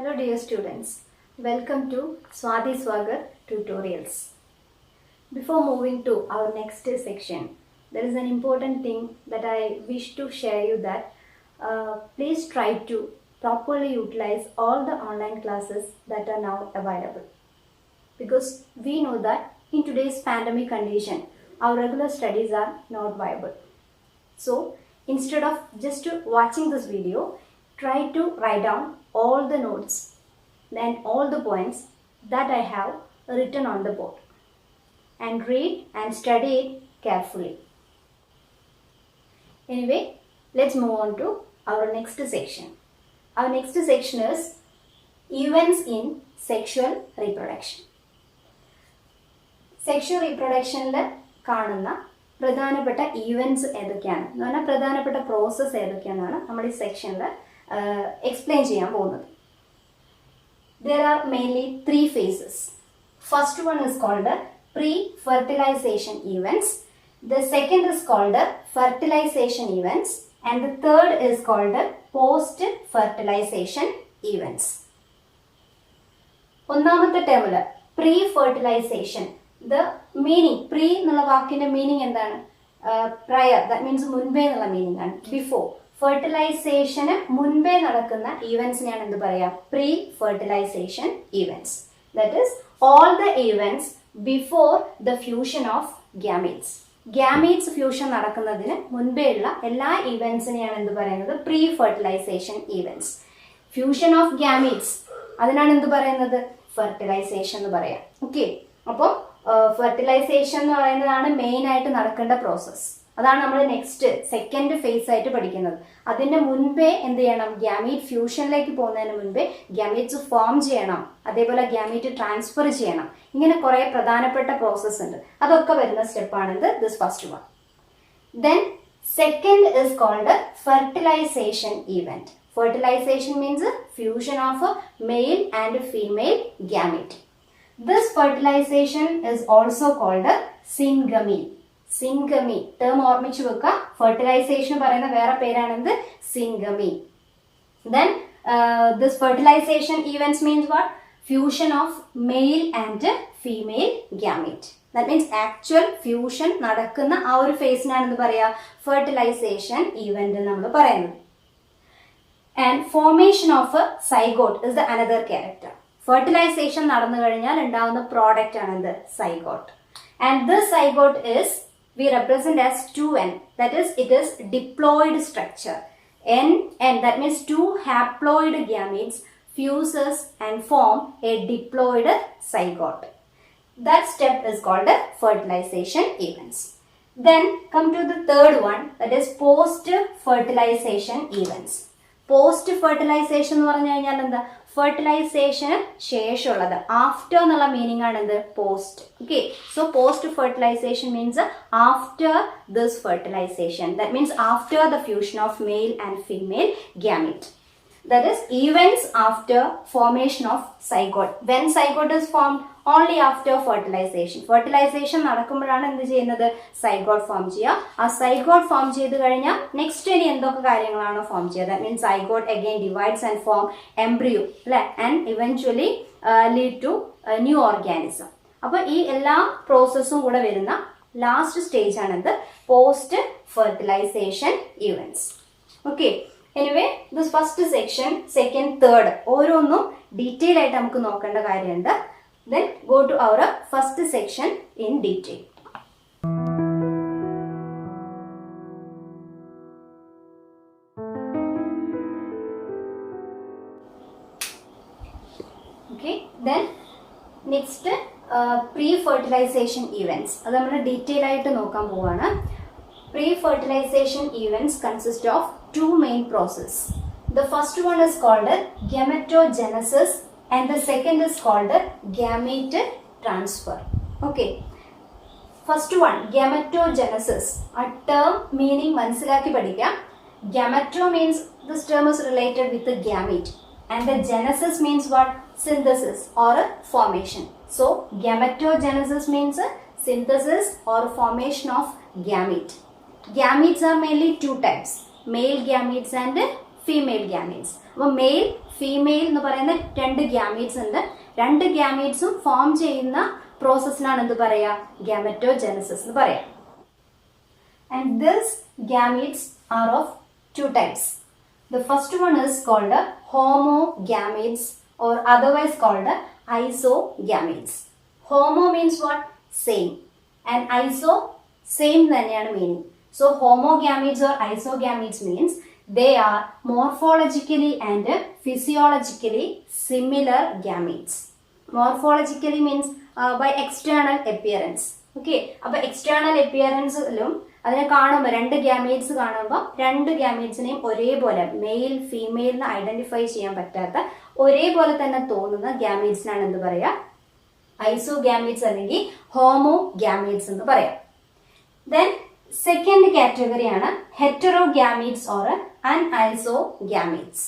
Hello dear students, welcome to Swati Swagar Tutorials. Before moving to our next section, there is an important thing that I wish to share you that please try to properly utilize all the online classes that are now available. Because we know that in today's pandemic condition, our regular studies are not viable. So instead of just watching this video, try to write down all the notes and all the points that I have written on the board and read and study it carefully. Anyway, let's move on to our next section. Our next section is events in sexual reproduction. Sexual റീപ്രൊഡക്ഷനിൽ കാണുന്ന പ്രധാനപ്പെട്ട events ഏതൊക്കെയാണ് എന്ന് പറഞ്ഞാൽ പ്രധാനപ്പെട്ട process ഏതൊക്കെയാണെന്നാണ് നമ്മൾ ഈ സെക്ഷനിൽ എക്സ്പ്ലെയിൻ ചെയ്യാൻ പോകുന്നത്. There are mainly 3 phases. First one is called pre-fertilization events. The second is called fertilization events. And the third is called post-fertilization events. ഒന്നാമത്തെ ടേമിൽ pre-fertilization. The meaning, pre എന്നുള്ള വാക്കിന്റെ മീനിങ് എന്താണ്? പ്രയർ, ദാറ്റ് മീൻസ് മുൻപേ എന്നുള്ള meaning ആണ്. Before ഫെർട്ടിലൈസേഷന് മുൻപേ നടക്കുന്ന ഈവൻസിനെയാണ് എന്ത് പറയാം? Pre fertilisation events. That is all the events before the fusion of gametes. Gametes fusion നടക്കുന്നതിന് മുൻപേ ഉള്ള എല്ലാ ഈവൻസിനെയാണ് എന്ത് പറയുന്നത്? Pre fertilisation events. Fusion of gametes അതിനാണ് എന്ത് പറയുന്നത്? ഫെർട്ടിലൈസേഷൻ എന്ന് പറയാം. ഓക്കെ, അപ്പോൾ ഫെർട്ടിലൈസേഷൻ എന്ന് പറയുന്നതാണ് മെയിൻ ആയിട്ട് നടക്കേണ്ട പ്രോസസ്സ്. അതാണ് നമ്മൾ നെക്സ്റ്റ് സെക്കൻഡ് ഫേസ് ആയിട്ട് പഠിക്കുന്നത്. അതിന്റെ മുൻപേ എന്ത് ചെയ്യണം? ഗ്യാമീറ്റ് ഫ്യൂഷനിലേക്ക് പോകുന്നതിന് മുൻപേ ഗ്യാമീറ്റ്സ് ഫോം ചെയ്യണം, അതേപോലെ ഗ്യാമീറ്റ് ട്രാൻസ്ഫർ ചെയ്യണം. ഇങ്ങനെ കുറെ പ്രധാനപ്പെട്ട പ്രോസസ്സ് ഉണ്ട്. അതൊക്കെ വരുന്ന സ്റ്റെപ്പാണിത്. This first one. Then second is called fertilization event. Fertilization means fusion of a male and female gamete. This fertilization is also called syngamy. Syngamy term ഓർമ്മിച്ചു വെക്കുക. ഫെർട്ടിലൈസേഷൻ പറയുന്ന വേറെ പേരാണെന്ത്? syngamy. Then this fertilization events means what? Fusion of male and female gamete. That means actual fusion നടക്കുന്ന ആ ഒരു ഫേസിനാണ് എന്ത് പറയാ? Fertilisation event നമ്മൾ പറയുന്നത്. And formation of a zygote is the another character. Fertilization നടന്നു കഴിഞ്ഞാൽ ഉണ്ടാവുന്ന പ്രോഡക്റ്റ് ആണ് എന്ത്? Zygote. And this zygote is we represent as 2n. That is, it is diploid structure. N, that means 2 haploid gametes fuses and form a diploid zygote. That step is called fertilization events. Then come to the third one, that is post-fertilization events. Post fertilisation എന്ന് പറഞ്ഞു കഴിഞ്ഞാൽ എന്താ? ഫെർട്ടിലൈസേഷന് ശേഷമുള്ളത്. After എന്നുള്ള meaning ആണ് എന്ത്? Post. Okay, so post fertilisation means after this fertilisation. That means after the fusion of male and female gamete. That is events after formation of zygote. When zygote is formed? Only after fertilization. Fertilization നടക്കുമ്പോഴാണ് എന്ത് ചെയ്യുന്നത്? Zygote form ചെയ്യുക. ആ zygote form ചെയ്ത് കഴിഞ്ഞാൽ next ഇനി എന്തൊക്കെ കാര്യങ്ങളാണോ form ചെയ്യുക? That means zygote again divides and form embryo, അല്ലെ, and eventually lead to new organism. അപ്പോൾ ഈ എല്ലാ പ്രോസസ്സും കൂടെ വരുന്ന ലാസ്റ്റ് സ്റ്റേജ് ആണിത് post fertilization events. Okay, anyway this first section, second, third ഓരോന്നും ഡീറ്റെയിൽ ആയിട്ട് നമുക്ക് നോക്കേണ്ട കാര്യമുണ്ട്. Then go to our first section in detail. Okay, then next pre-fertilization events. അത് നമ്മൾ ഡീറ്റെയിൽ ആയിട്ട് നോക്കാൻ പോവാണ്. Pre-fertilization events consist of 2 main processes. The first one is called gametogenesis and the second is called gamete transfer. Okay, first one, gametogenesis. A term meaning മനസ്സിലാക്കി പഠിക്കാം. Gameto means this term is related with the gamete, and the genesis means what? Synthesis or formation. So gametogenesis means synthesis or formation of gamete. Gametes are mainly 2 types, male gametes and female gametes. അപ്പോൾ male female എന്ന് പറയുന്ന രണ്ട് gametes ഉണ്ട്. രണ്ട് ഗ്യാമീറ്റ്സും form ചെയ്യുന്ന പ്രോസസ്സിനാണ് എന്ത് പറയുക? Gametogenesis എന്ന് പറയാം. And these gametes are of two types. The first one is called homogametes or otherwise called isogametes. Homo means what? Same. And iso, same thaneyanu meaning. So homogametes or isogametes means they are morphologically and physiologically similar gametes. Morphologically means by external appearance. Okay, അപ്പോൾ external അപ്പിയറൻസിലും അതിനെ കാണുമ്പോൾ രണ്ട് gametes കാണുമ്പോൾ രണ്ട് ഗ്യാമീറ്റ്സിനെയും ഒരേപോലെ mail ഫീമെയിലിന് identify ചെയ്യാൻ പറ്റാത്ത ഒരേപോലെ തന്നെ തോന്നുന്ന ഗ്യാമീറ്റ്സിനാണ് എന്ത് പറയുക? ഐസോഗ്യാമീറ്റ്സ് അല്ലെങ്കിൽ ഹോമോഗ്യാമീറ്റ്സ് എന്ന് പറയാം. ദെൻ സെക്കൻഡ് കാറ്റഗറിയാണ് ഹെറ്ററോഗ്യാമീറ്റ്സ് ഓർ അൺഐസോഗ്യാമീറ്റ്സ്.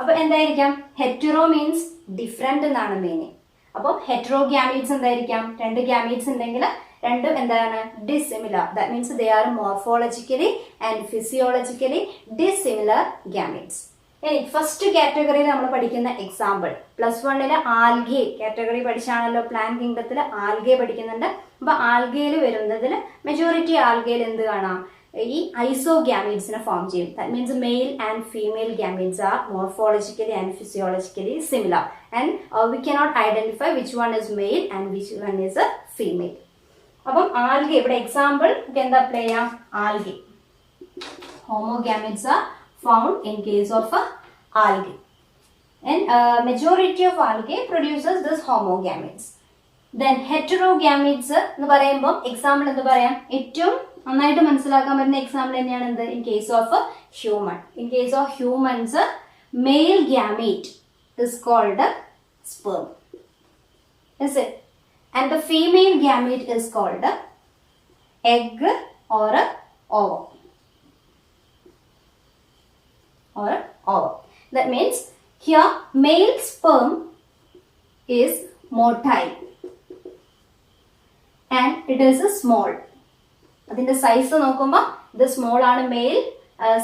അപ്പോൾ എന്തായിരിക്കാം? ഹെറ്ററോ മീൻസ് ഡിഫറെന്റ് എന്നാണ് മീനിങ്. അപ്പോൾ ഹെറ്ററോഗ്യാമീറ്റ്സ് എന്തായിരിക്കാം? രണ്ട് ഗ്യാമീറ്റ്സ് ഉണ്ടെങ്കിൽ രണ്ടും എന്താണ്? Dissimilar. That means they are morphologically and physiologically dissimilar gametes. ഇനി ഫസ്റ്റ് കാറ്റഗറിയിൽ നമ്മൾ പഠിക്കുന്ന എക്സാമ്പിൾ +1 ആൽഗെ കാറ്റഗറി പഠിച്ചാണല്ലോ. പ്ലാന്റ് കിങ്ഡത്തിൽ ആൽഗെ പഠിക്കുന്നുണ്ട്. അപ്പൊ ആൽഗയിൽ വരുന്നതിൽ മെജോറിറ്റി ആൽഗയിൽ എന്ത് കാണാം? ഈ ഐസോഗ്യാമീറ്റ്സിനെ ഫോം ചെയ്യും. That means male and female gametes are morphologically and physiologically similar and we cannot identify which one is male and which one is female. അപ്പം ആൽഗെ ഇവിടെ എക്സാമ്പിൾ എന്താ അപ്ലൈ ചെയ്യാം? Algae. Homogametes are found in case of algae. And majority of algae produces this homogametes. Then heterogametes എന്ന് പറയുമ്പോൾ example എന്ത് പറയാം? ഏറ്റവും നന്നായിട്ട് മനസ്സിലാക്കാൻ പറ്റുന്ന എക്സാമ്പിൾ തന്നെയാണ് എന്ത്? In case of human. In case of humans male gamete is called sperm. Is it? And the female gamete is called egg or ovum. Or ovum. That means here male sperm is motile and it is a small. അതിന്റെ size നോക്കുമ്പോൾ ഇത് small ആണ്. Male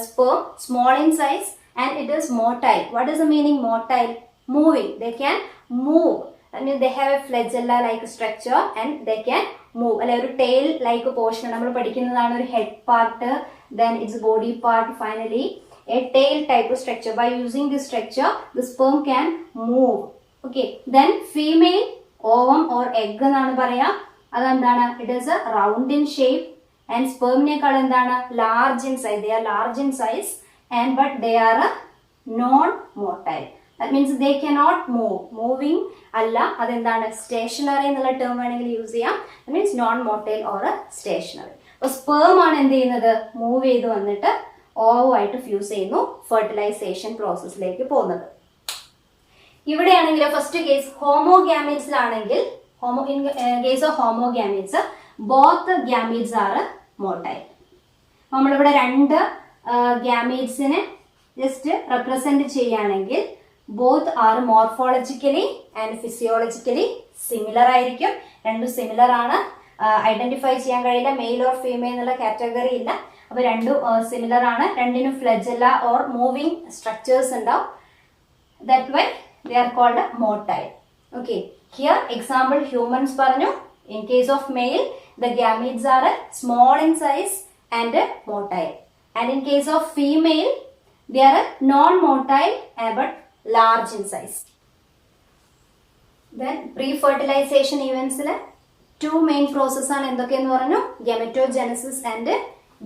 sperm small in size and it is motile. What is the meaning motile? Moving. They can move. I mean they have a flagella like structure and they can move. അല്ലെ ഒരു tail like portion നമ്മൾ പഠിക്കുന്നതാണ്. ഒരു head part, then its body part, finally a tail type of structure. By using this structure the sperm can move. Okay, then female ovum or egg എന്നാണ് പറയാ. അതെന്താണ്? It is a round in shape and sperm നേക്കാൾ എന്താണ്? Large in size. They are large in size and but they are non-motile. That means they cannot move. Moving അല്ല, അതെന്താണ്? Stationery എന്നുള്ള term വേണമെങ്കിൽ use ചെയ്യാം. That means non-motile or stationary. അപ്പോൾ sperm ആണ് എന്ത് ചെയ്യുന്നത്? മൂവ് ചെയ്ത് വന്നിട്ട് ഓവുമായിട്ട് ഫ്യൂസ് ചെയ്യുന്നു, ഫെർട്ടിലൈസേഷൻ പ്രോസസ്സിലേക്ക് പോകുന്നത്. ഇവിടെയാണെങ്കിൽ ഫസ്റ്റ് കേസ് ഹോമോഗ്യാമീറ്റ്സിലാണെങ്കിൽ in case of homogametes both gametes are motile. നമ്മളിവിടെ രണ്ട് ഗ്യാമീറ്റ്സിനെ ജസ്റ്റ് റെപ്രസെന്റ് ചെയ്യുകയാണെങ്കിൽ both are morphologically and physiologically similar ആയിരിക്കും. രണ്ടും സിമിലർ ആണ്. ഐഡന്റിഫൈ ചെയ്യാൻ കഴിയില്ല മെയിൽ ഓർ ഫീമെയിൽ എന്നുള്ള കാറ്റഗറി ഇല്ല. അപ്പൊ രണ്ടും സിമിലർ ആണ്. രണ്ടിനും ഫ്ലെജല്ല ഓർ മൂവിങ് സ്ട്രക്ചേഴ്സ് ഉണ്ടാവും. That why they are called motile. Okay, here example humans പറഞ്ഞു. In case of male the gametes are small in size and motile, and in case of female they are non-motile but large in size. Then pre-fertilization events le two main process ആണ്. എന്തൊക്കെയെന്ന് പറഞ്ഞു? Gametogenesis and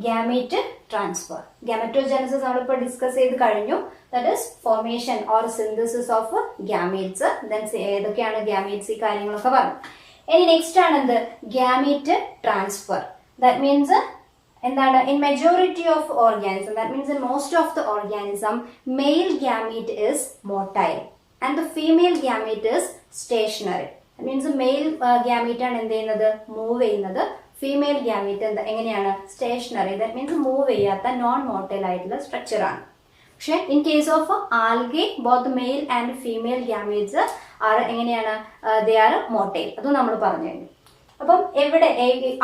gamete transfer. Gametogenesis നമ്മളിപ്പോൾ discuss ചെയ്ത് കഴിഞ്ഞു. That is formation or synthesis of gametes. Then ഏതൊക്കെയാണ് gametes ഈ കാര്യങ്ങളൊക്കെ പറഞ്ഞു. ഇനി നെക്സ്റ്റ് ആണ് എന്ത്? Gamete transfer. That means എന്താണ്? In majority of organism, that means in most of the organism, male gamete is motile and the female gamete is stationary. That means male gamete ആണ് എന്ത് ചെയ്യുന്നത്? മൂവ് ചെയ്യുന്നത്. Female gamete എങ്ങനെയാണ്? Stationary. That means move ചെയ്യാത്ത non motile ആയിട്ടുള്ള structure ആണ്. പക്ഷെ in case of algae both male and female gametes are എങ്ങനെയാണ്? They are motile. അതും നമ്മൾ പറഞ്ഞു കഴിഞ്ഞു. അപ്പം എവിടെ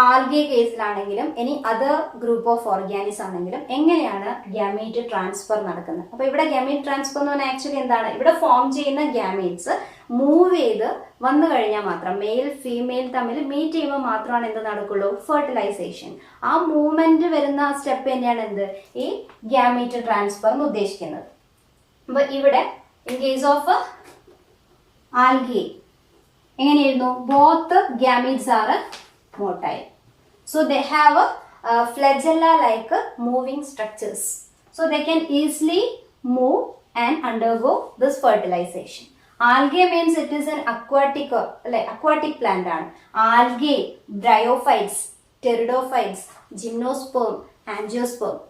ആൽഗെ കേസിലാണെങ്കിലും ഇനി അതർ ഗ്രൂപ്പ് ഓഫ് ഓർഗാനിസ് ആണെങ്കിലും എങ്ങനെയാണ് ഗ്യാമീറ്റ് ട്രാൻസ്ഫർ നടക്കുന്നത്? അപ്പൊ ഇവിടെ ഗ്യാമീറ്റ് ട്രാൻസ്ഫർ എന്ന് പറഞ്ഞാൽ ആക്ച്വലി എന്താണ്? ഇവിടെ ഫോം ചെയ്യുന്ന ഗ്യാമീറ്റ്സ് മൂവ് ചെയ്ത് വന്നു കഴിഞ്ഞാൽ മാത്രം, മെയിൽ ഫീമെയിൽ തമ്മിൽ മീറ്റ് ചെയ്യുമ്പോൾ മാത്രമാണ് എന്ത് നടക്കുള്ളൂ? ഫെർട്ടിലൈസേഷൻ. ആ മൂവ്മെന്റ് വരുന്ന സ്റ്റെപ്പ് തന്നെയാണ് എന്ത്? ഈ ഗ്യാമീറ്റ് ട്രാൻസ്ഫർ എന്ന് ഉദ്ദേശിക്കുന്നത്. അപ്പൊ ഇവിടെ ഇൻ കേസ് ഓഫ് ആൽഗെ എങ്ങനെയായിരുന്നു? Both gametes are motile. So they have flagella like moving structures. So they can easily move and undergo this fertilization. Algae means it is an aquatic plant. Algae, bryophytes, pteridophytes, gymnosperm, angiosperm.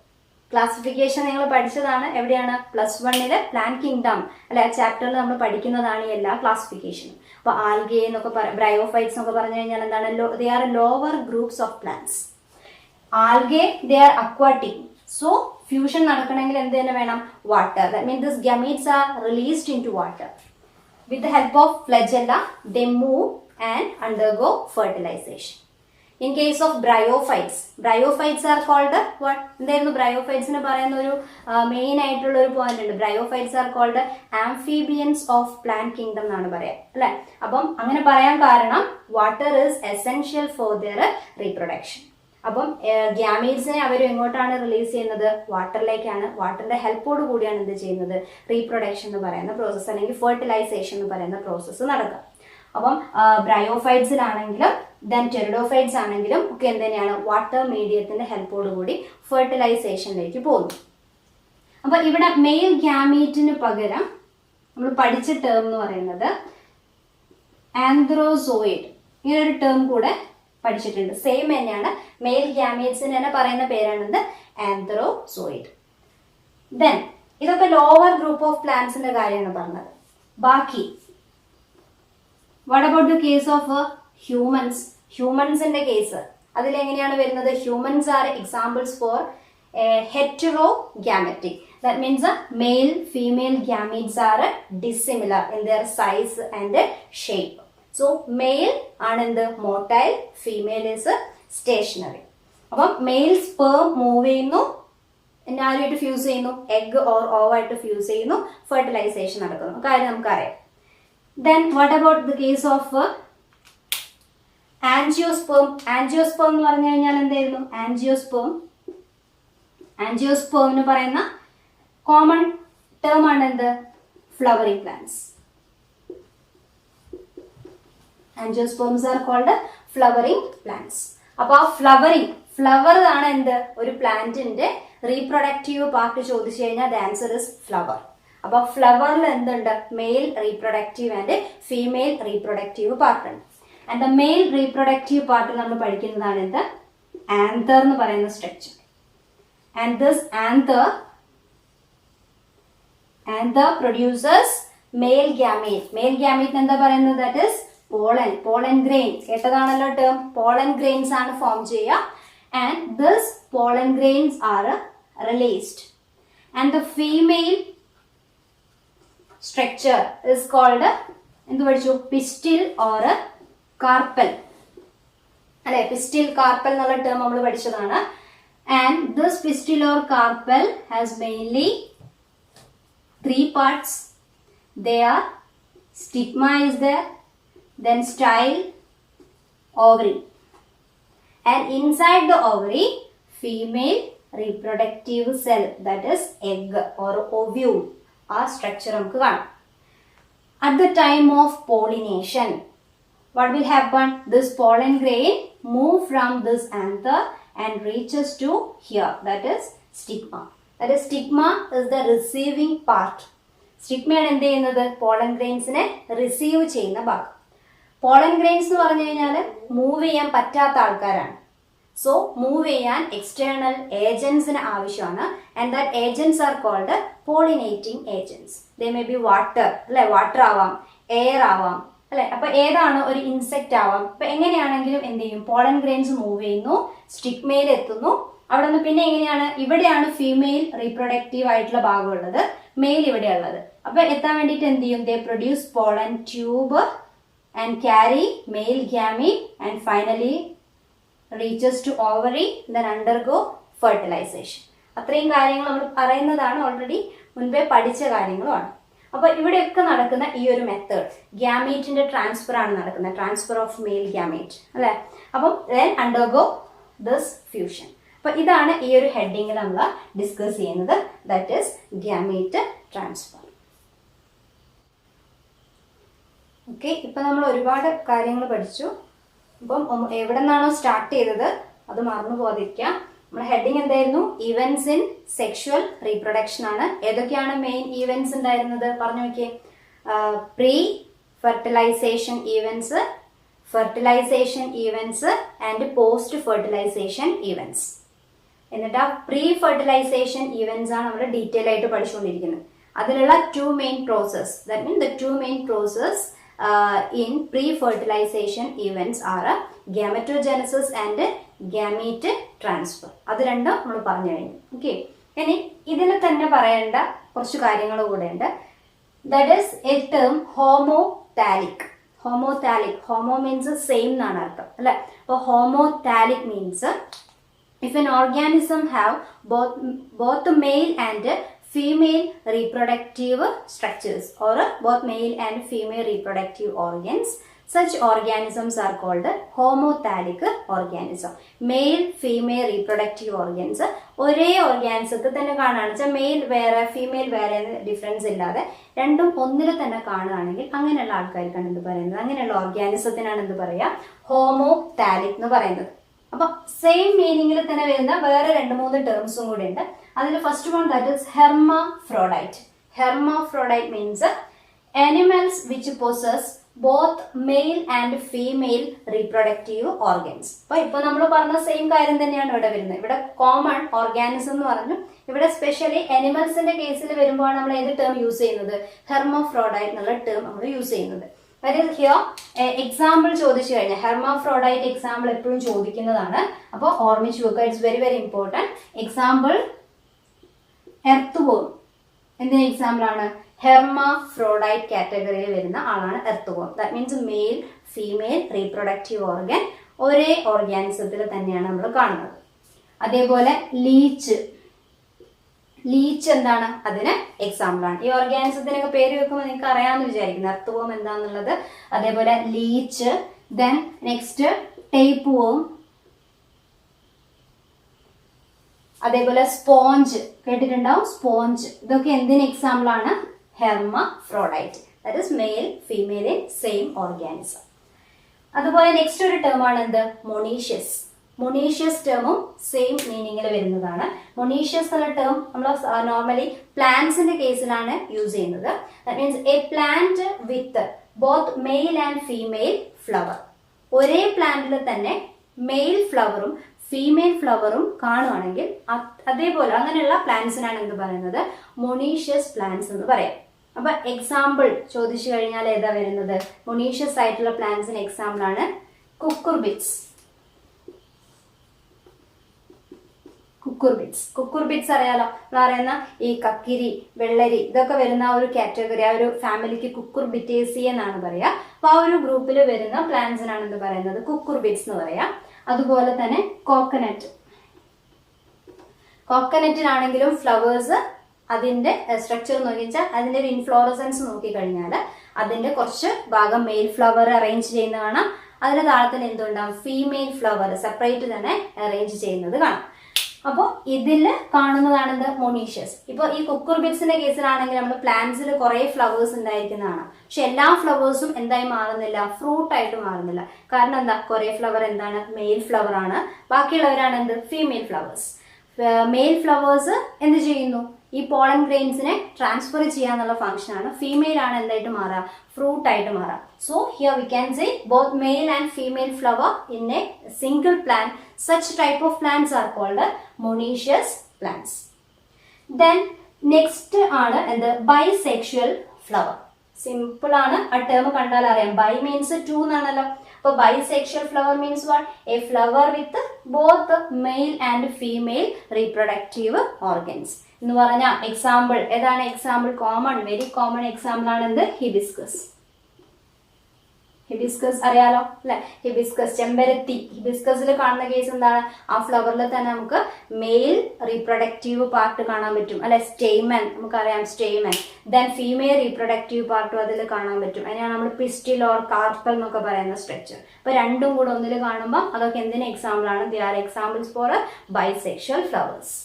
Classification നിങ്ങൾ പഠിച്ചതാണ്. എവിടെയാണ്? +1 plant kingdom അല്ലെ ചാപ്റ്ററിൽ നമ്മൾ പഠിക്കുന്നതാണ് എല്ലാ ക്ലാസിഫിക്കേഷനും. അപ്പൊ algae എന്നൊക്കെ ബ്രയോഫൈറ്റ്സ് എന്നൊക്കെ പറഞ്ഞു കഴിഞ്ഞാൽ എന്താണ്? They are lower groups of plants. Algae they are aquatic. So fusion നടക്കണമെങ്കിൽ എന്ത് തന്നെ വേണം? Water. That means this gametes are released into water. With the help of flagella they move and undergo fertilization. In case of bryophytes, bryophytes are called what? എന്തായിരുന്നു ബ്രയോഫൈറ്റ്സിന് പറയുന്ന ഒരു main ആയിട്ടുള്ള ഒരു point ഉണ്ട്. Bryophytes are called amphibians of plant kingdom എന്നാണ് പറയാം അല്ലെ. അപ്പം അങ്ങനെ പറയാൻ കാരണം water is essential for their reproduction. അപ്പം ഗ്യാമീറ്റ്സിനെ അവർ എങ്ങോട്ടാണ് റിലീസ് ചെയ്യുന്നത്? വാട്ടറിലേക്കാണ്. വാട്ടറിന്റെ ഹെൽപ്പോട് കൂടിയാണ് എന്ത് ചെയ്യുന്നത്? റീപ്രൊഡക്ഷൻ എന്ന് പറയുന്ന പ്രോസസ്സ് അല്ലെങ്കിൽ ഫെർട്ടിലൈസേഷൻ എന്ന് പറയുന്ന പ്രോസസ്സ് നടക്കുക. അപ്പം ബ്രയോഫൈറ്റ്സിലാണെങ്കിലും ദെൻ ടെറിഡോഫൈറ്റ്സ് ആണെങ്കിലും ഒക്കെ എന്ത് തന്നെയാണ്? വാട്ടർ മീഡിയത്തിന്റെ ഹെൽപ്പോട് കൂടി ഫെർട്ടിലൈസേഷനിലേക്ക് പോകുന്നു. അപ്പൊ ഇവിടെ മെയിൽ ഗ്യാമീറ്റിന് പകരം നമ്മൾ പഠിച്ച ടേം എന്ന് പറയുന്നത് ആന്ത്രോസോയിഡ്. ഇങ്ങനെ ഒരു ടേം കൂടെ പഠിച്ചിട്ടുണ്ട്. സെയിം തന്നെയാണ്. മെയിൽ ഗ്യാമീറ്റ്സിന് തന്നെ പറയുന്ന പേരാണെന്ത്? ആന്ത്രോസോയിഡ്. ദെൻ ഇതൊക്കെ ലോവർ ഗ്രൂപ്പ് ഓഫ് പ്ലാന്റ്സിന്റെ കാര്യമാണ് പറഞ്ഞത്. ബാക്കി what about the case of humans? ഹ്യൂമൻസിന്റെ കേസ് അതിലെങ്ങനെയാണ് വരുന്നത്? Humans are examples for heterogamitic. That means male female gametes are dissimilar in their size and shape. So male ആണ് എന്ത്? motile, female is stationary. അപ്പം മെയിൽ sperm മൂവ് ചെയ്യുന്നു, ആരുമായിട്ട് fuse ചെയ്യുന്നു? എഗ് ഓർ ഓവായിട്ട് ഫ്യൂസ് ചെയ്യുന്നു, ഫെർട്ടിലൈസേഷൻ നടക്കുന്നു. കാര്യം നമുക്കറിയാം. Then what about the case of angiosperm? Angiosperm എന്ന് പറഞ്ഞു കഴിഞ്ഞാൽ എന്തായിരുന്നു? ആൻജിയോസ്പേമിന് പറയുന്ന കോമൺ ടേം ആണ് എന്ത്? Flowering plants. Angiosperms are called flowering plants. അപ്പൊ ആ ഫ്ലവർ ആണ് എന്ത്? ഒരു പ്ലാന്റിന്റെ റീപ്രൊഡക്റ്റീവ് പാർട്ട് ചോദിച്ചു കഴിഞ്ഞാൽ ദ ആൻസർ ഇസ് ഫ്ലവർ. അപ്പൊ ഫ്ലവറിൽ എന്തുണ്ട്? Male reproductive and female reproductive part ഉണ്ട്. And the male reproductive part നമ്മൾ പഠിക്കുന്നതാണ് എന്ത്? ആന്തർ എന്ന് പറയുന്ന structure. And this anther produces male gamete. Male gamete എന്താ പറയുന്നത്? That is pollen grain. കേട്ടതാണല്ലോ ടേം. പോളൻ ഗ്രെയിൻസ് ആണ് ഫോം ചെയ്യുക. And this pollen grains are released. And the female structure is called എന്ത് പഠിച്ചു? പിസ്റ്റിൽ ഓർ കാർപ്പൽ അല്ലെ. Pistil carpel എന്നുള്ള term നമ്മൾ പഠിച്ചതാണ്. And this pistil or carpal has mainly 3 parts. They are stigma is there, then style, ovary, and inside the ovary female reproductive cell, that is egg or ovule. ആ structure നമുക്ക് കാണാം. At the time of pollination what will happen? This pollen grain move from this anther and reaches to here, that is stigma. That is stigma is the receiving part. Stigma ആണ് എന്ത് ചെയ്യുന്നത്? Pollen ഗ്രെയിൻസിനെ receive ചെയ്യുന്ന ഭാഗം. Pollen grains എന്ന് പറഞ്ഞു കഴിഞ്ഞാൽ move ചെയ്യാൻ പറ്റാത്ത ആൾക്കാരാണ്. സോ മൂവ് ചെയ്യാൻ എക്സ്റ്റേണൽ ഏജൻസിന് ആവശ്യമാണ്. And that agents are called pollinating agents. They may be water അല്ലെ, വാട്ടർ ആവാം, എയർ ആവാം അല്ലെ. അപ്പൊ ഏതാണ്? ഒരു ഇൻസെക്ട് ആവാം. അപ്പൊ എങ്ങനെയാണെങ്കിലും എന്ത് ചെയ്യും? പോളൻ ഗ്രെയിൻസ് മൂവ് ചെയ്യുന്നു, സ്റ്റിഗ്മയിൽ എത്തുന്നു. അവിടെ നിന്ന് പിന്നെ എങ്ങനെയാണ്? ഇവിടെയാണ് ഫീമെയിൽ റീപ്രൊഡക്റ്റീവ് ആയിട്ടുള്ള ഭാഗമുള്ളത്, മെയിൽ ഇവിടെ ഉള്ളത്. അപ്പൊ എത്താൻ വേണ്ടിയിട്ട് എന്ത് ചെയ്യും? ദേ produce pollen tube and carry male gamete and finally reaches to ovary, then undergo fertilization. അത്രയും കാര്യങ്ങൾ നമ്മൾ പറയുന്നതാണ്, ഓൾറെഡി മുൻപേ പഠിച്ച കാര്യങ്ങളുമാണ്. അപ്പോൾ ഇവിടെയൊക്കെ നടക്കുന്ന ഈ ഒരു മെത്തേഡ് ഗ്യാമീറ്റിന്റെ ട്രാൻസ്ഫർ ആണ് നടക്കുന്നത്, ട്രാൻസ്ഫർ ഓഫ് മെയിൽ ഗ്യാമേറ്റ് അല്ലേ. അപ്പം then undergo this fusion. അപ്പോൾ ഇതാണ് ഈ ഒരു ഹെഡിങ്ങിൽ നമ്മൾ ഡിസ്കസ് ചെയ്യുന്നത്, that is gamete transfer. Okay, ഇപ്പം നമ്മൾ ഒരുപാട് കാര്യങ്ങൾ പഠിച്ചു. അപ്പം എവിടെ നിന്നാണോ സ്റ്റാർട്ട് ചെയ്തത് അത് മറന്നു പോകാതിരിക്കുക. നമ്മുടെ ഹെഡിങ് എന്തായിരുന്നു? ഇവന്റ്സ് ഇൻ സെക്ഷുവൽ റീപ്രൊഡക്ഷൻ ആണ്. ഏതൊക്കെയാണ് മെയിൻ ഈവൻറ്റ്സ് ഉണ്ടായിരുന്നത് പറഞ്ഞു നോക്കിയേ. Pre fertilisation events, fertilisation events and post fertilisation events. എന്നിട്ട് ആ പ്രീ ഫെർട്ടിലൈസേഷൻ ഈവൻറ്റ്സ് ആണ് നമ്മൾ ഡീറ്റെയിൽ ആയിട്ട് പഠിച്ചുകൊണ്ടിരിക്കുന്നത്. അതിലുള്ള 2 main process, that means the 2 main process in pre-fertilization events are gametogenesis and gamete transfer. അത് രണ്ടും നമ്മൾ പറഞ്ഞു കഴിഞ്ഞു. ഓക്കെ, ഇനി ഇതിൽ തന്നെ പറയേണ്ട കുറച്ച് കാര്യങ്ങൾ കൂടെ ഉണ്ട്. That is a term homothallic. Homothallic, homo means same എന്നാണ് അർത്ഥം അല്ലെ. അപ്പോൾ homothallic means if an organism have both male and female reproductive structures or both male and female reproductive organs, such organisms are called homothallic organism. Male female reproductive organs ഒരേ ഓർഗാനിസത്തിൽ തന്നെ കാണുകയാണെന്ന് വെച്ചാൽ mail വേറെ female വേറെ difference ഇല്ലാതെ രണ്ടും ഒന്നിൽ തന്നെ കാണുകയാണെങ്കിൽ അങ്ങനെയുള്ള ആൾക്കാർക്കാണ് എന്ത് പറയുന്നത്, അങ്ങനെയുള്ള ഓർഗാനിസത്തിനാണ് എന്ത് പറയുക, ഹോമോതാലിക് എന്ന് പറയുന്നത്. അപ്പൊ സെയിം മീനിങ്ങിൽ തന്നെ വരുന്ന വേറെ 2-3 ടേംസും കൂടി ഉണ്ട്. അതിൽ first one that is hermaphrodite. Hermaphrodite means animals which possess both male and female reproductive organs. അപ്പോൾ ഇപ്പോൾ നമ്മൾ പറഞ്ഞ സെയിം കാര്യം തന്നെയാണ് ഇവിടെ വരുന്നത്. ഇവിടെ കോമൺ ഓർഗാനിസം എന്ന് പറഞ്ഞു. ഇവിടെ സ്പെഷ്യലി അനിമൽസിന്റെ കേസിൽ വരുമ്പോഴാണ് നമ്മൾ ഏത് ടേം യൂസ് ചെയ്യുന്നത്, ഹെർമാഫ്രോഡൈറ്റ് എന്നുള്ള ടേം നമ്മൾ യൂസ് ചെയ്യുന്നത്. എക്സാമ്പിൾ ചോദിച്ചു കഴിഞ്ഞാൽ ഹെർമാഫ്രോഡൈറ്റ് എക്സാമ്പിൾ എപ്പോഴും ചോദിക്കുന്നതാണ്. അപ്പോൾ ഓർമ്മിച്ചു വെക്കുക, it's very very important. Example earthworm എന്തിന് എക്സാമ്പിൾ ആണ്? ഹെർമാഫ്രോഡൈറ്റ് കാറ്റഗറിയിൽ വരുന്ന ആളാണ് earthworm. That means male female reproductive organ ഒരേ ഓർഗാനിസത്തിൽ തന്നെയാണ് നമ്മൾ കാണുന്നത്. അതേപോലെ ലീച്ച്, ലീച്ച് എന്താണ്? അതിന് എക്സാമ്പിൾ ആണ്. ഈ ഓർഗാനിസത്തിനൊക്കെ പേര് വെക്കുമ്പോൾ നിങ്ങൾക്ക് അറിയാമെന്ന് വിചാരിക്കുന്നു എർത്ത് വോം എന്താണെന്നുള്ളത്. അതേപോലെ leech, then next tapeworm, അതേപോലെ സ്പോഞ്ച് കേട്ടിട്ടുണ്ടാവും, സ്പോഞ്ച്. ഇതൊക്കെ എന്തിന് എക്സാമ്പിൾ ആണ്? Hermaphrodite, that is male female in same organism. അതുപോലെ നെക്സ്റ്റ് ഒരു ടേം ആണ് എന്ത്? മൊണീഷ്യസ്. മൊണീഷ്യസ് ടേമും സെയിം മീനിങ്ങിൽ വരുന്നതാണ്. മൊണീഷ്യസ് എന്നുള്ള ടേം നമ്മൾ നോർമലി പ്ലാന്റ്സിന്റെ കേസിലാണ് യൂസ് ചെയ്യുന്നത്. That means A plant with both male and female flower. ഒരേ പ്ലാന്റിൽ തന്നെ മെയിൽ ഫ്ലവറും ഫീമെയിൽ ഫ്ലവറും കാണുവാണെങ്കിൽ അതേപോലെ അങ്ങനെയുള്ള പ്ലാന്റ്സിനാണ് എന്ത് പറയുന്നത്? മൊണീഷ്യസ് പ്ലാന്റ്സ് എന്ന് പറയാം. അപ്പൊ എക്സാമ്പിൾ ചോദിച്ചു കഴിഞ്ഞാൽ ഏതാ വരുന്നത്? മൊണീഷ്യസ് ആയിട്ടുള്ള പ്ലാന്റ്സിന് എക്സാമ്പിൾ ആണ് കുക്കുർബിറ്റ്സ്. കുക്കുർബിറ്റ്സ് അറിയാലോ, പറയുന്ന ഈ കക്കിരി, വെള്ളരി ഇതൊക്കെ വരുന്ന ഒരു കാറ്റഗറി, ആ ഒരു ഫാമിലിക്ക് കുക്കുർബിറ്റേസിയ എന്നാണ് പറയാ. അപ്പൊ ആ ഒരു ഗ്രൂപ്പിൽ വരുന്ന പ്ലാന്റ്സിനാണ് എന്ത് പറയുന്നത്? കുക്കുർബിറ്റ്സ് എന്ന് പറയാം. അതുപോലെ തന്നെ കോക്കനറ്റിനാണെങ്കിലും ഫ്ലവേഴ്സ് അതിന്റെ സ്ട്രക്ചർ നോക്കിച്ചാൽ അതിന്റെ ഒരു ഇൻഫ്ലോറസൻസ് നോക്കിക്കഴിഞ്ഞാൽ അതിന്റെ കുറച്ച് ഭാഗം മെയിൽ ഫ്ലവർ അറേഞ്ച് ചെയ്യുന്ന കാണാം. അതിന്റെ താഴത്തിൽ എന്തുണ്ടാവും? ഫീമെയിൽ ഫ്ലവർ സെപ്പറേറ്റ് തന്നെ അറേഞ്ച് ചെയ്യുന്നത് കാണാം. അപ്പോൾ ഇതിൽ കാണുന്നതാണെന്ത്? മൊണീഷ്യസ്. ഇപ്പോൾ ഈ കുക്കുർബിറ്റ്സിന്റെ കേസിലാണെങ്കിൽ നമ്മൾ പ്ലാന്റ്സിൽ കുറെ ഫ്ലവേഴ്സ് ഉണ്ടായിരിക്കുന്നതാണ്. പക്ഷെ എല്ലാ ഫ്ലവേഴ്സും എന്തായി മാറുന്നില്ല? ഫ്രൂട്ട് ആയിട്ട് മാറുന്നില്ല. കാരണം എന്താ? കുറെ ഫ്ലവർ എന്താണ്? മെയിൽ ഫ്ലവർ ആണ്. ബാക്കിയുള്ളവരാണ് എന്ത്? Female flowers. മെയിൽ ഫ്ലവേഴ്സ് എന്ത് ചെയ്യുന്നു? ഈ പോളൻ ഗ്രെയിൻസിനെ ട്രാൻസ്ഫർ ചെയ്യാന്നുള്ള ഫംഗ്ഷൻ ആണ്. ഫീമെയിൽ ആണ് എന്തായിട്ട് മാറുക? ഫ്രൂട്ട് ആയിട്ട് മാറുക. So here we can say both male and female flower in A single plant. Such type of plants are called monoecious plants. Then next ആണ് എന്ത്? Bisexual flower. സിമ്പിൾ ആണ്, ആ ടേം കണ്ടാൽ അറിയാം. ബൈ മീൻസ് ടു എന്നാണല്ലോ. അപ്പൊ bisexual flower means what? A flower with both male and female reproductive organs എന്ന് പറഞ്ഞ എക്സാമ്പിൾ ഏതാണ്? Example common, very common example ആണ് എന്ത്? ഹിബിസ്കസ്. ഹിബിസ്കസ് അറിയാലോ അല്ലെ, ഹിബിസ്കസ് ചെമ്പരത്തി, ഹിബിസ്കസിൽ കാണുന്ന കേസ് എന്താണ്, ആ ഫ്ലവറിൽ തന്നെ നമുക്ക് മെയിൽ റീപ്രൊഡക്റ്റീവ് പാർട്ട് കാണാൻ പറ്റും അല്ലെ, സ്റ്റേമൻ നമുക്കറിയാം സ്റ്റേമൻ. ദെൻ ഫീമെയിൽ റീപ്രൊഡക്റ്റീവ് പാർട്ടും അതിൽ കാണാൻ പറ്റും. അതിനാണ് നമ്മൾ പിസ്റ്റിൽ ഓർ കാർപ്പൽ എന്നൊക്കെ പറയുന്ന സ്ട്രക്ചർ. അപ്പൊ രണ്ടും കൂടെ ഒന്നിൽ കാണുമ്പോൾ അതൊക്കെ എന്തിന് എക്സാമ്പിൾ ആണ്? They are examples four bisexual flowers.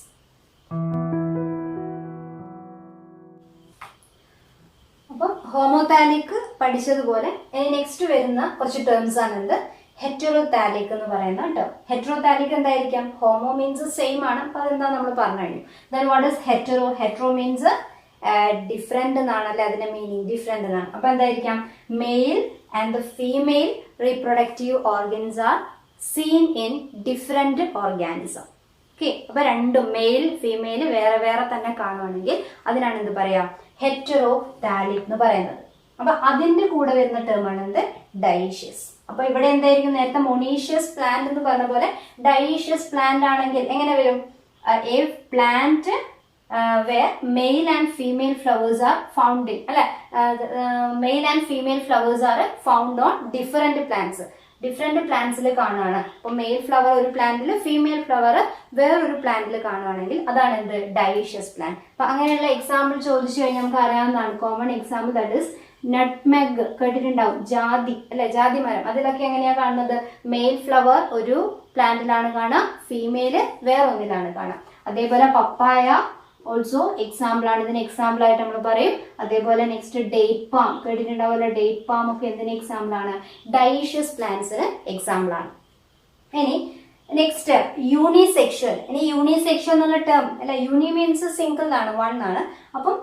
അപ്പം ഹോമോതാലിക് പഠിച്ചതുപോലെ ഇനി നെക്സ്റ്റ് വരുന്ന കുറച്ച് ടേംസ് ആണ് എന്ത്, ഹെറ്ററോതാലിക് എന്ന് പറയുന്ന ടേം. ഹെറ്ററോതാലിക് എന്തായിരിക്കാം? ഹോമോ മീൻസ് സെയിം ആണ്, അപ്പൊ അതെന്താ നമ്മൾ പറഞ്ഞു കഴിഞ്ഞു. Then what is hetero? Hetero means different എന്നാണ് അല്ലെ അതിന്റെ മീനിങ്, ഡിഫറെന്റ് എന്നാണ്. അപ്പൊ എന്തായിരിക്കാം? Male and the female reproductive organs are seen in different organism. Okay, അപ്പൊ രണ്ടും മെയിൽ ഫീമെയിൽ വേറെ വേറെ തന്നെ കാണുവാണെങ്കിൽ അതിനാണ് എന്ത് പറയാ? ഹെറ്ററോതാലിക് എന്ന് പറയുന്നത്. അപ്പൊ അതിന്റെ കൂടെ വരുന്ന ടേം ആണ് എന്ത്? ഡൈഷ്യസ്. അപ്പൊ ഇവിടെ എന്തായിരിക്കും? നേരത്തെ മൊണീഷ്യസ് പ്ലാന്റ് എന്ന് പറഞ്ഞ പോലെ ഡൈഷ്യസ് പ്ലാന്റ് ആണെങ്കിൽ എങ്ങനെ വരും? A plant where male and female flowers are found in അല്ലെ, male and female flowers are found on different plants. Different പ്ലാന്റ്സിൽ കാണുകയാണ്. അപ്പൊ മെയിൽ ഫ്ലവർ ഒരു പ്ലാന്റിൽ, ഫീമെയിൽ ഫ്ലവർ വേറൊരു പ്ലാന്റിൽ കാണുകയാണെങ്കിൽ അതാണ് എന്ത്? Dioecious plant. അപ്പൊ അങ്ങനെയുള്ള എക്സാമ്പിൾ ചോദിച്ചു കഴിഞ്ഞാൽ നമുക്ക് അറിയാവുന്നതാണ്. Common example that is nutmeg, കേട്ടിട്ടുണ്ടാവും. ജാതി അല്ലെ, ജാതി മരം. അതിലൊക്കെ എങ്ങനെയാ കാണുന്നത്? മെയിൽ ഫ്ലവർ ഒരു പ്ലാന്റിലാണ് കാണുക, ഫീമെയില് വേറെ ഒന്നിലാണ് കാണുക. അതേപോലെ പപ്പായ ഓൾസോ എക്സാമ്പിൾ ആണ്, ഇതിന് എക്സാമ്പിൾ ആയിട്ട് നമ്മൾ പറയും. അതേപോലെ നെക്സ്റ്റ് ഡേറ്റ് പാം, കേട്ടിട്ടുണ്ടാവില്ല, ഡേറ്റ് പാം ഒക്കെ എന്തിന് എക്സാമ്പിൾ ആണ്? ഡൈഷ്യസ് പ്ലാന്റ്സിന് എക്സാമ്പിൾ ആണ്. ഇനി നെക്സ്റ്റ് യൂണിസെക്ഷൽ. ഇനി യൂണിസെക്ഷൽ എന്നുള്ള ടേം അല്ല, യൂണി മീൻസ് സിംഗിൾ ആണ്, വൺ ആണ്. അപ്പം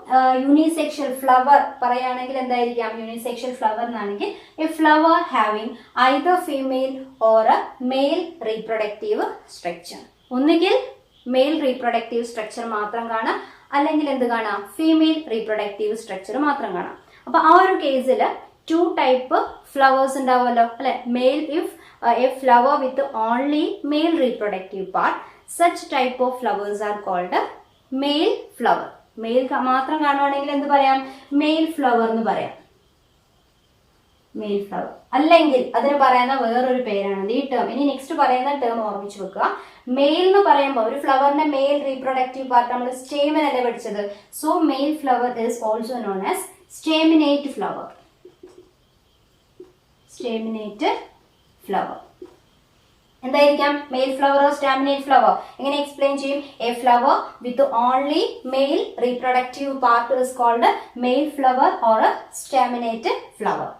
യൂണിസെക്ഷൽ ഫ്ലവർ പറയുകയാണെങ്കിൽ എന്തായിരിക്കാം? യൂണിസെക്ഷൽ ഫ്ലവർ എന്നാണെങ്കിൽ a flower having either female or a male reproductive structure. ഒന്നുകിൽ മെയിൽ റീപ്രൊഡക്റ്റീവ് സ്ട്രക്ചർ മാത്രം കാണാം, അല്ലെങ്കിൽ എന്ത് കാണാം? ഫീമെയിൽ റീപ്രൊഡക്റ്റീവ് സ്ട്രക്ചർ മാത്രം കാണാം. അപ്പൊ ആ ഒരു കേസിൽ ടു ടൈപ്പ് ഫ്ലവേഴ്സ് ഉണ്ടാവുമല്ലോ അല്ലെ. Male if a flower with only male reproductive part, such type of flowers are called male flower. Male മാത്രം കാണുവാണെങ്കിൽ എന്ത് പറയാം? മെയിൽ ഫ്ലവർ എന്ന് പറയാം, മെയിൽ ഫ്ലവർ. അല്ലെങ്കിൽ അതിന് പറയുന്ന വേറൊരു പേരാണ് ഈ ടേം. ഇനി നെക്സ്റ്റ് പറയുന്ന ടേം ഓർമ്മിച്ച് വെക്കുക. മെയിൽ എന്ന് പറയുമ്പോൾ ഒരു ഫ്ലവറിന്റെ മെയിൽ റീപ്രൊഡക്റ്റീവ് പാർട്ട് നമ്മൾ സ്റ്റേമൻ അല്ലേ പഠിച്ചത്. So male flower is also known as staminate flower. Staminate flower എന്തായിരിക്കാം? Male flower or staminate flower? എങ്ങനെ എക്സ്പ്ലെയിൻ ചെയ്യും? A flower with only male reproductive part is called male flower or staminate flower.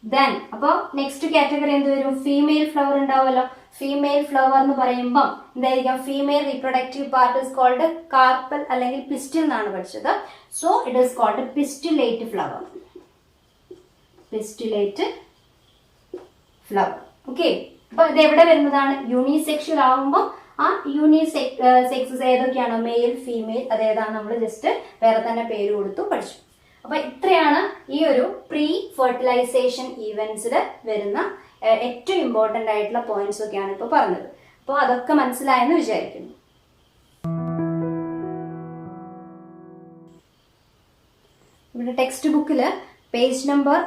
Then അപ്പൊ next category എന്ത് വരും? Female flower ഉണ്ടാവുമല്ലോ. Female flower എന്ന് പറയുമ്പോൾ എന്തായിരിക്കാം? Female reproductive part is called carpel അല്ലെങ്കിൽ പിസ്റ്റിൽ എന്നാണ് പഠിച്ചത്. So it is called pistillate flower. Pistillate flower. Okay, അപ്പൊ ഇത് എവിടെ വരുന്നതാണ്? യൂണിസെക്ഷൽ ആവുമ്പോൾ ആ യൂണിസെക്സസ് ഏതൊക്കെയാണോ മെയിൽ ഫീമെയിൽ അതേതാണ് നമ്മൾ ജസ്റ്റ് വേറെ തന്നെ പേര് കൊടുത്തു പഠിച്ചു. അപ്പൊ ഇത്രയാണ് ഈ ഒരു പ്രീ ഫെർട്ടിലൈസേഷൻ ഈവെന്റ്സിൽ വരുന്ന ഏറ്റവും ഇമ്പോർട്ടന്റ് ആയിട്ടുള്ള പോയിന്റ്സ് ഒക്കെയാണ് ഇപ്പൊ പറഞ്ഞത്. അപ്പോൾ അതൊക്കെ മനസ്സിലായെന്ന് വിചാരിക്കുന്നു. ഇവിടെ ടെക്സ്റ്റ് ബുക്കിൽ പേജ് നമ്പർ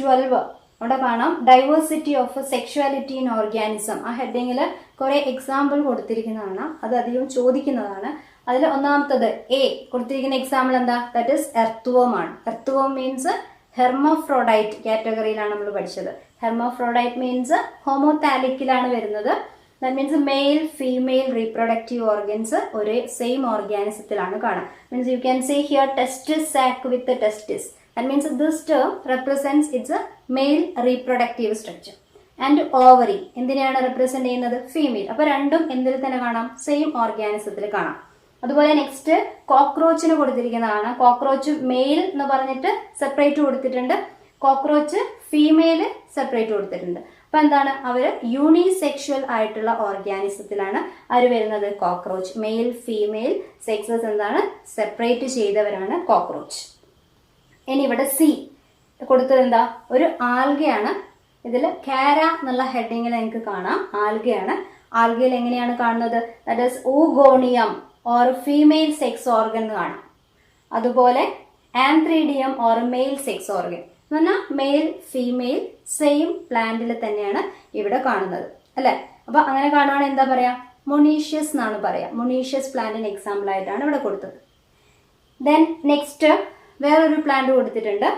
12 അവിടെ കാണാം diversity of sexuality in organism. ആ ഹെഡിങ്ങിൽ കുറെ എക്സാമ്പിൾ കൊടുത്തിരിക്കുന്നതാണ്, അത് അധികം ചോദിക്കുന്നതാണ്. അതിൽ ഒന്നാമത്തത് എ കൊടുത്തിരിക്കുന്ന എക്സാമ്പിൾ എന്താ? ദാറ്റ് ഇസ് എർത്തുവം ആണ്. എർത്തുവം മീൻസ് ഹെർമോഫ്രോഡൈറ്റ് കാറ്റഗറിയിലാണ് നമ്മൾ പഠിച്ചത്. ഹെർമോഫ്രോഡൈറ്റ് മീൻസ് ഹോമോതാലിക്കിലാണ് വരുന്നത്. That means male female reproductive organs ഒരേ സെയിം ഓർഗാനിസത്തിലാണ് കാണാം. Means you can see here testis sac with testis. That means this term represents its a male reproductive structure. And ovary എന്തിനെയാണ് represent ചെയ്യുന്നത്? Female. അപ്പൊ രണ്ടും എന്തിൽ തന്നെ കാണാം? സെയിം ഓർഗാനിസത്തിൽ കാണാം. അതുപോലെ നെക്സ്റ്റ് കോക്രോച്ചിന് കൊടുത്തിരിക്കുന്നതാണ്. കോക്രോച്ച് മെയിൽ എന്ന് പറഞ്ഞിട്ട് സെപ്പറേറ്റ് കൊടുത്തിട്ടുണ്ട്, കോക്രോച്ച് ഫീമെയിൽ സെപ്പറേറ്റ് കൊടുത്തിട്ടുണ്ട്. അപ്പൊ എന്താണ്? അവര് യൂണിസെക്ഷൽ ആയിട്ടുള്ള ഓർഗാനിസത്തിലാണ് അവര് വരുന്നത്. കോക്രോച്ച് മെയിൽ ഫീമെയിൽ സെക്സസ് എന്താണ് സെപ്പറേറ്റ് ചെയ്തവരാണ് കോക്രോച്ച്. ഇനി ഇവിടെ സി കൊടുത്തത് എന്താ? ഒരു ആൽഗയാണ്. ഇതിൽ കാര എന്നുള്ള ഹെഡിങ്ങിൽ എനിക്ക് കാണാം ആൽഗയാണ്. ആൽഗയിൽ എങ്ങനെയാണ് കാണുന്നത്? That is oogonium or female sex organ എന്ന് കാണാം. അതുപോലെ antheridium or male sex organ. എന്ന് പറഞ്ഞാൽ മെയിൽ ഫീമെയിൽ സെയിം പ്ലാന്റിൽ തന്നെയാണ് ഇവിടെ കാണുന്നത് അല്ലെ. അപ്പൊ അങ്ങനെ കാണുവാണെങ്കിൽ എന്താ പറയാ, മൊണീഷ്യസ് എന്നാണ് പറയാ. മൊണീഷ്യസ് പ്ലാന്റിന് എക്സാമ്പിൾ ആയിട്ടാണ് ഇവിടെ കൊടുത്തത്. ദെൻ നെക്സ്റ്റ് വേറൊരു പ്ലാന്റ് കൊടുത്തിട്ടുണ്ട്.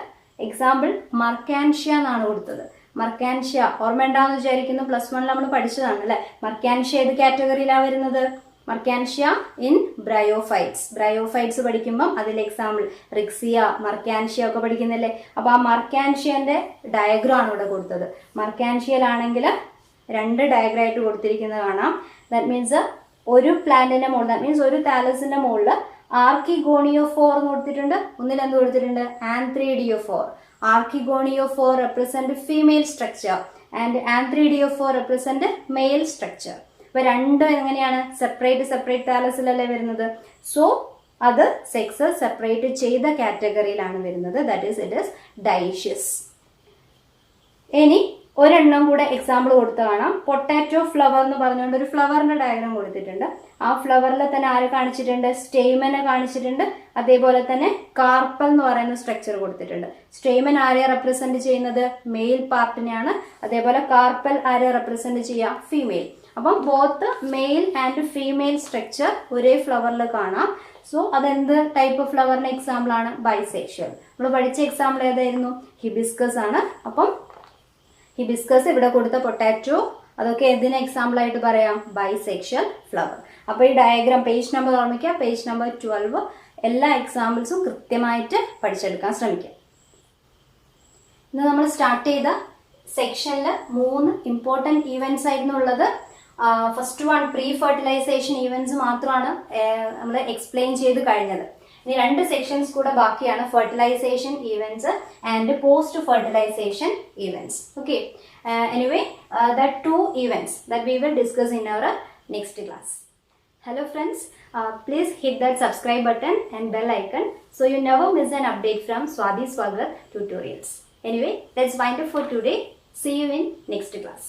എക്സാമ്പിൾ മർക്കാൻഷ്യ എന്നാണ് കൊടുത്തത്. മർക്കാൻഷ്യ ഓർമ്മ ഉണ്ടാവുന്ന വിചാരിക്കുന്നു, +1 നമ്മൾ പഠിച്ചതാണ് അല്ലെ. മർക്കാൻഷ്യ ഏത് കാറ്റഗറിയിലാണ് വരുന്നത്? മർക്കാൻഷ്യ ഇൻ ബ്രയോഫൈറ്റ്സ്. ബ്രയോഫൈറ്റ്സ് പഠിക്കുമ്പം അതിൽ എക്സാമ്പിൾ റിക്സിയ, മർക്കാൻഷ്യ ഒക്കെ പഠിക്കുന്നില്ലേ. അപ്പൊ ആ മർക്കാൻഷ്യന്റെ ഡയഗ്രാം ആണ് ഇവിടെ കൊടുത്തത്. മർക്കാൻഷ്യയിലാണെങ്കിൽ 2 ഡയഗ്രാം ആയിട്ട് കൊടുത്തിരിക്കുന്നത് കാണാം. ദാറ്റ് മീൻസ് ഒരു പ്ലാന്റിന്റെ മുകളിൽ, ദാറ്റ് മീൻസ് ഒരു താലസിന്റെ മുകളിൽ ആർക്കിഗോണിയോഫോർ എന്ന് കൊടുത്തിട്ടുണ്ട്, ഒന്നിൽ എന്ത് കൊടുത്തിട്ടുണ്ട്, antheridiophore. Archegoniophore represent female structure and antheridiophore represent male structure. അപ്പൊ രണ്ടും എങ്ങനെയാണ്, സെപ്പറേറ്റ് താലസിലല്ലേ വരുന്നത്. സോ അത് സെക്സ് സെപ്പറേറ്റ് ചെയ്ത കാറ്റഗറിയിലാണ് വരുന്നത്. That is it is dioecious. ഇനി ഒരെണ്ണം കൂടെ എക്സാമ്പിൾ കൊടുത്ത് കാണാം. പൊട്ടാറ്റോ ഫ്ലവർ എന്ന് പറഞ്ഞുകൊണ്ട് ഒരു ഫ്ലവറിന്റെ ഡയഗ്രാം കൊടുത്തിട്ടുണ്ട്. ആ ഫ്ലവറിൽ തന്നെ ആര് കാണിച്ചിട്ടുണ്ട്, സ്റ്റേമനെ കാണിച്ചിട്ടുണ്ട്. അതേപോലെ തന്നെ കാർപ്പൽ എന്ന് പറയുന്ന സ്ട്രക്ചർ കൊടുത്തിട്ടുണ്ട്. സ്റ്റേമൻ ആരെ റെപ്രസെന്റ് ചെയ്യുന്നത്, മെയിൽ പാർട്ടിനെയാണ്. അതേപോലെ കാർപ്പൽ ആരെ റെപ്രസെന്റ് ചെയ്യുക, ഫീമെയിൽ. അപ്പം both male and female structure ഒരേ ഫ്ലവറിൽ കാണാം. സോ അതെന്ത് ടൈപ്പ് ഓഫ് ഫ്ലവറിന്റെ എക്സാമ്പിൾ ആണ്, ബൈസെക്ഷൽ. നമ്മൾ പഠിച്ച എക്സാമ്പിൾ ഏതായിരുന്നു, ഹിബിസ്കസ് ആണ്. അപ്പം ഹിബിസ്കസ്, ഇവിടെ കൊടുത്ത പൊട്ടാറ്റോ, അതൊക്കെ എന്തിന് എക്സാമ്പിൾ ആയിട്ട് പറയാം, ബൈസെക്ഷൽ ഫ്ലവർ. അപ്പൊ ഈ ഡയഗ്രാം പേജ് നമ്പർ ഓർമ്മിക്കുക, പേജ് നമ്പർ 12. എല്ലാ എക്സാമ്പിൾസും കൃത്യമായിട്ട് പഠിച്ചെടുക്കാൻ ശ്രമിക്കുക. ഇന്ന് നമ്മൾ സ്റ്റാർട്ട് ചെയ്ത സെക്ഷനിൽ 3 ഇമ്പോർട്ടൻറ്റ് ഈവൻറ്റ്സ് ആയിരുന്നു ഉള്ളത്. First one pre fertilisation events മാത്രമാണ് നമ്മൾ എക്സ്പ്ലെയിൻ ചെയ്ത് കഴിഞ്ഞത്. ഇനി 2 സെക്ഷൻസ് കൂടെ ബാക്കിയാണ്, fertilisation events and post fertilisation events. Okay, anyway that 2 events that we will discuss in our next class. Hello friends, please hit that subscribe button and bell icon so you never miss an update from Swati Swagar tutorials. Anyway, let's wind up for today. See you in next class.